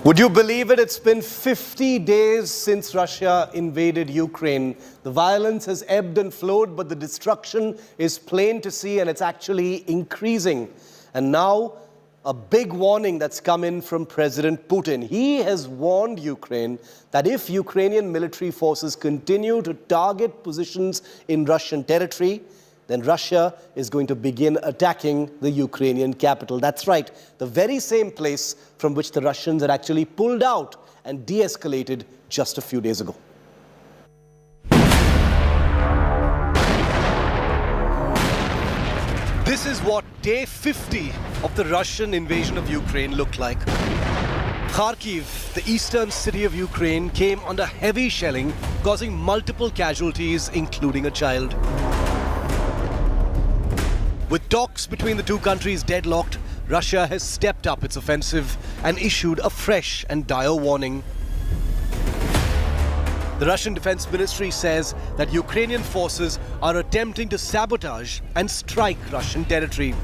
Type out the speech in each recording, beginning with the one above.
Would you believe it? It's been 50 days since Russia invaded Ukraine. The violence has ebbed and flowed, but the destruction is plain to see, and it's actually increasing. And now, a big warning that's come in from President Putin. He has warned Ukraine that if Ukrainian military forces continue to target positions in Russian territory, then Russia is going to begin attacking the Ukrainian capital. That's right, the very same place from which the Russians had actually pulled out and de-escalated just a few days ago. This is what day 50 of the Russian invasion of Ukraine looked like. Kyiv, the eastern city of Ukraine, came under heavy shelling, causing multiple casualties, including a child. With talks between the two countries deadlocked, Russia has stepped up its offensive and issued a fresh and dire warning. The Russian Defense Ministry says that Ukrainian forces are attempting to sabotage and strike Russian territory.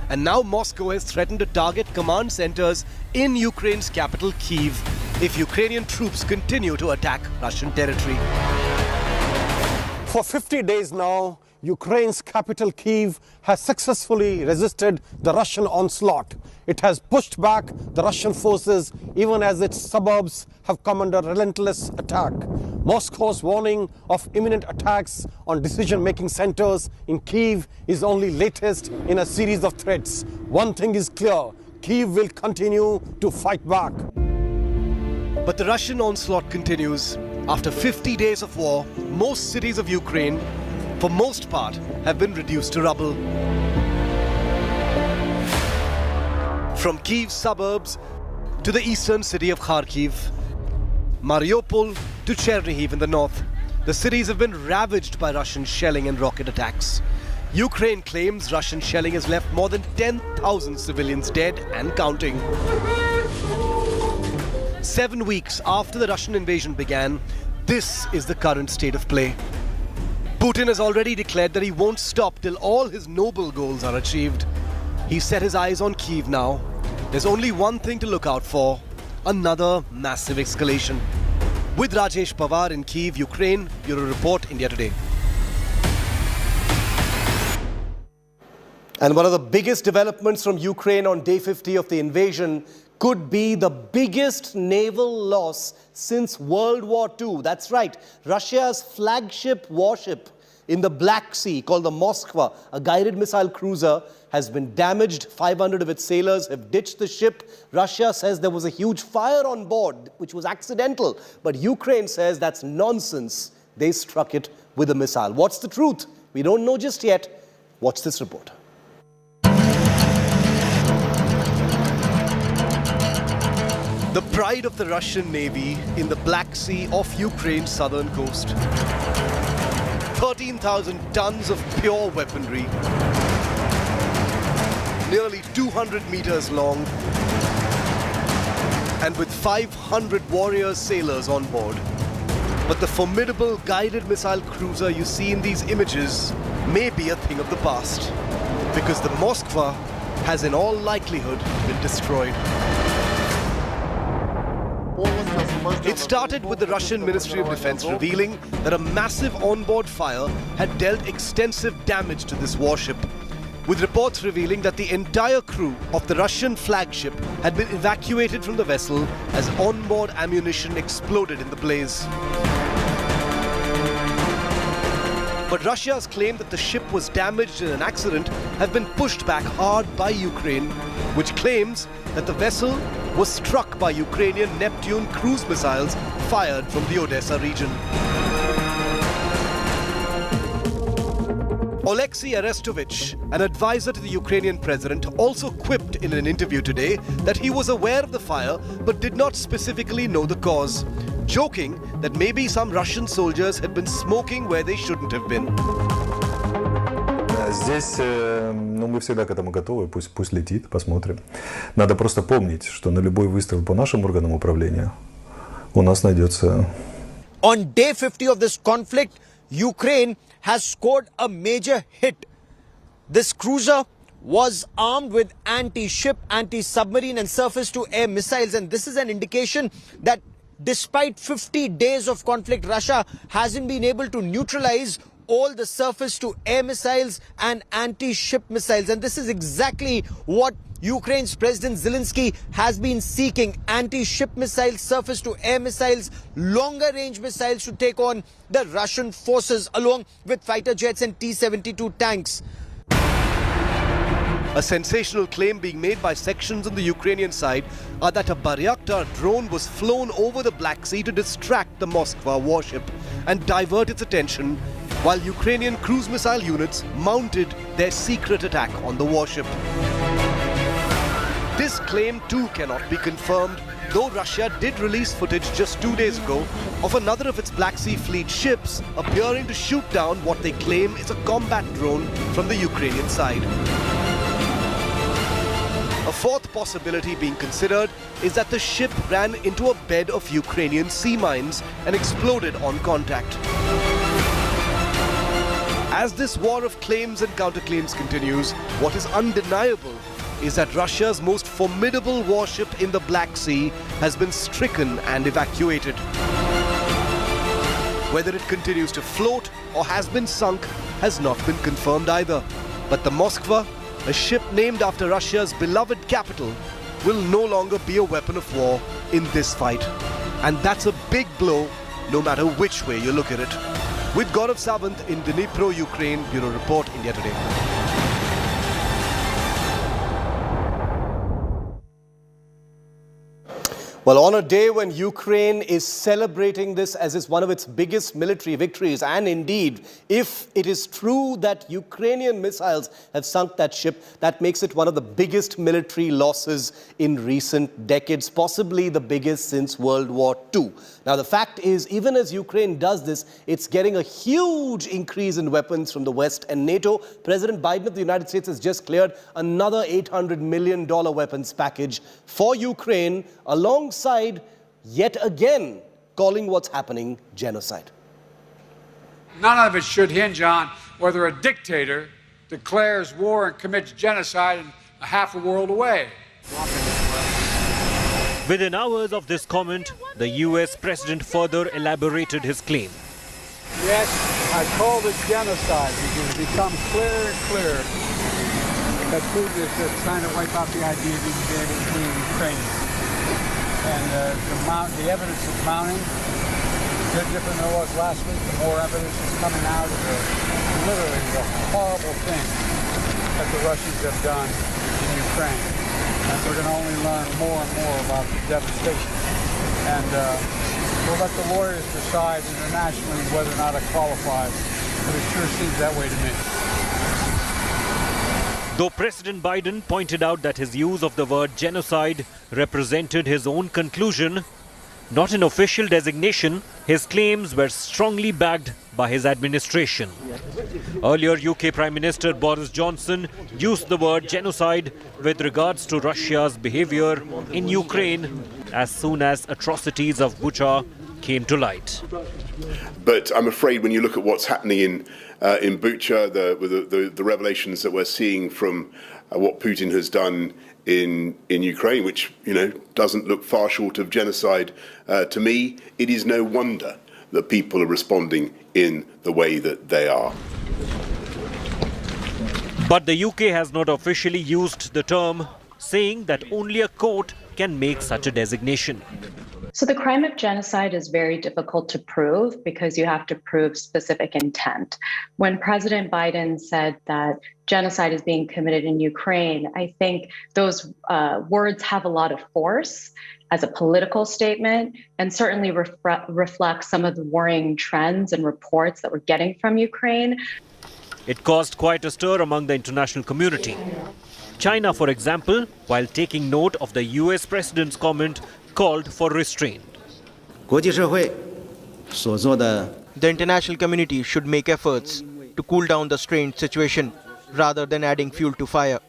And now Moscow has threatened to target command centers in Ukraine's capital, Kyiv, if Ukrainian troops continue to attack Russian territory. For 50 days now, Ukraine's capital Kyiv has successfully resisted the Russian onslaught. It has pushed back the Russian forces even as its suburbs have come under relentless attack. Moscow's warning of imminent attacks on decision-making centers in Kyiv is only latest in a series of threats. One thing is clear, Kyiv will continue to fight back. But the Russian onslaught continues. After 50 days of war, most cities of Ukraine, for most part, have been reduced to rubble. From Kyiv's suburbs to the eastern city of Kharkiv, Mariupol to Chernihiv in the north, the cities have been ravaged by Russian shelling and rocket attacks. Ukraine claims Russian shelling has left more than 10,000 civilians dead and counting. 7 weeks after the Russian invasion began, this is the current state of play. Putin has already declared that he won't stop till all his noble goals are achieved. He's set his eyes on Kyiv now. There's only one thing to look out for: another massive escalation. With Rajesh Pawar in Kyiv, Ukraine, Bureau Report, India Today. And one of the biggest developments from Ukraine on day 50 of the invasion could be the biggest naval loss since World War II. That's right, Russia's flagship warship in the Black Sea, called the Moskva, a guided missile cruiser, has been damaged. 500 of its sailors have ditched the ship. Russia says there was a huge fire on board, which was accidental. But Ukraine says that's nonsense. They struck it with a missile. What's the truth? We don't know just yet. Watch this report. The pride of the Russian Navy in the Black Sea off Ukraine's southern coast. 13,000 tons of pure weaponry, nearly 200 meters long, and with 500 warrior sailors on board. But the formidable guided missile cruiser you see in these images may be a thing of the past, because the Moskva has in all likelihood been destroyed. It started with the Russian Ministry of Defense revealing that a massive onboard fire had dealt extensive damage to this warship, with reports revealing that the entire crew of the Russian flagship had been evacuated from the vessel as onboard ammunition exploded in the blaze. But Russia's claim that the ship was damaged in an accident have been pushed back hard by Ukraine, which claims that the vessel was struck by Ukrainian Neptune cruise missiles fired from the Odessa region. Oleksiy Arestovich, an advisor to the Ukrainian president, also quipped in an interview today that he was aware of the fire but did not specifically know the cause, joking that maybe some Russian soldiers had been smoking where they shouldn't have been. Здесь, мы всегда к этому готовы, пусть летит, посмотрим. Надо просто помнить, что на любой выстрел по нашим органам управления у нас найдется. On day 50 of this conflict, Ukraine has scored a major hit. This cruiser was armed with anti-ship, anti-submarine and surface-to-air missiles. And this is an indication that despite 50 days of conflict, Russia hasn't been able to neutralize all the surface-to-air missiles and anti-ship missiles. And this is exactly what Ukraine's President Zelensky has been seeking: anti-ship missiles, surface-to-air missiles, longer-range missiles to take on the Russian forces, along with fighter jets and T-72 tanks. A sensational claim being made by sections on the Ukrainian side are that a Bayraktar drone was flown over the Black Sea to distract the Moskva warship and divert its attention, while Ukrainian cruise missile units mounted their secret attack on the warship. This claim too cannot be confirmed, though Russia did release footage just 2 days ago of another of its Black Sea Fleet ships appearing to shoot down what they claim is a combat drone from the Ukrainian side. A fourth possibility being considered is that the ship ran into a bed of Ukrainian sea mines and exploded on contact. As this war of claims and counterclaims continues, what is undeniable is that Russia's most formidable warship in the Black Sea has been stricken and evacuated. Whether it continues to float or has been sunk has not been confirmed either. But the Moskva, a ship named after Russia's beloved capital, will no longer be a weapon of war in this fight. And that's a big blow, no matter which way you look at it. With Gaurav Sawant in Dnipro, Ukraine, Bureau Report, India Today. Well, on a day when Ukraine is celebrating this as is one of its biggest military victories, and indeed, if it is true that Ukrainian missiles have sunk that ship, that makes it one of the biggest military losses in recent decades, possibly the biggest since World War II. Now, the fact is, even as Ukraine does this, it's getting a huge increase in weapons from the West and NATO. President Biden of the United States has just cleared another $800 million weapons package for Ukraine, alongside yet again calling what's happening genocide. None of it should hinge on whether a dictator declares war and commits genocide in half a world away. Within hours of this comment, the US president further elaborated his claim. Yes, I called it genocide because it becomes clearer and clearer that Putin is trying to wipe out the idea of even being able to free Ukraine. And the evidence is mounting. It's different than it was last week. The more evidence is coming out of literally the horrible thing that the Russians have done in Ukraine. And we're going to only learn more and more about the devastation. And we'll let the lawyers decide internationally whether or not it qualifies. But it sure seems that way to me. Though President Biden pointed out that his use of the word genocide represented his own conclusion, not an official designation, his claims were strongly backed by his administration. Earlier, UK Prime Minister Boris Johnson used the word genocide with regards to Russia's behavior in Ukraine as soon as atrocities of Bucha came to light. But I'm afraid when you look at what's happening in Bucha, the revelations that we're seeing from what Putin has done in Ukraine, which doesn't look far short of genocide to me, it is no wonder that people are responding in the way that they are. But the UK has not officially used the term, saying that only a court can make such a designation. So the crime of genocide is very difficult to prove because you have to prove specific intent. When President Biden said that genocide is being committed in Ukraine, I think those words have a lot of force as a political statement and certainly reflect some of the worrying trends and reports that we're getting from Ukraine. It caused quite a stir among the international community. China, for example, while taking note of the US president's comment, called for restraint. The international community should make efforts to cool down the strained situation rather than adding fuel to fire.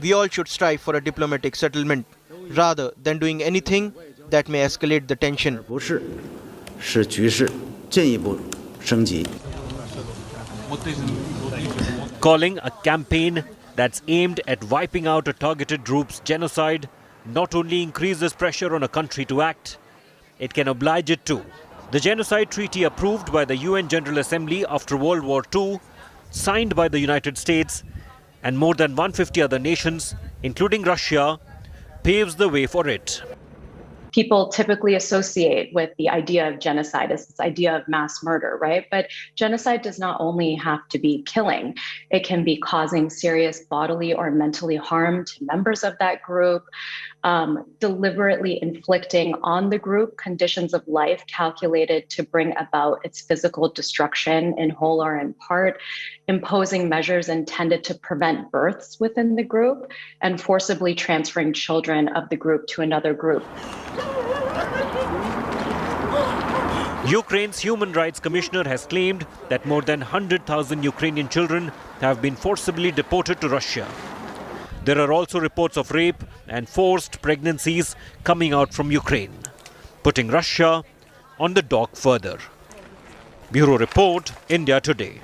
We all should strive for a diplomatic settlement rather than doing anything that may escalate the tension. Calling a campaign that's aimed at wiping out a targeted group's genocide not only increases pressure on a country to act, it can oblige it to. The genocide treaty approved by the UN General Assembly after World War II, signed by the United States and more than 150 other nations, including Russia, paves the way for it. People typically associate with the idea of genocide as this idea of mass murder, right? But genocide does not only have to be killing. It can be causing serious bodily or mentally harm to members of that group, deliberately inflicting on the group conditions of life calculated to bring about its physical destruction in whole or in part, imposing measures intended to prevent births within the group, and forcibly transferring children of the group to another group. Ukraine's Human Rights Commissioner has claimed that more than 100,000 Ukrainian children have been forcibly deported to Russia. There are also reports of rape and forced pregnancies coming out from Ukraine, putting Russia on the dock further. Bureau Report, India Today.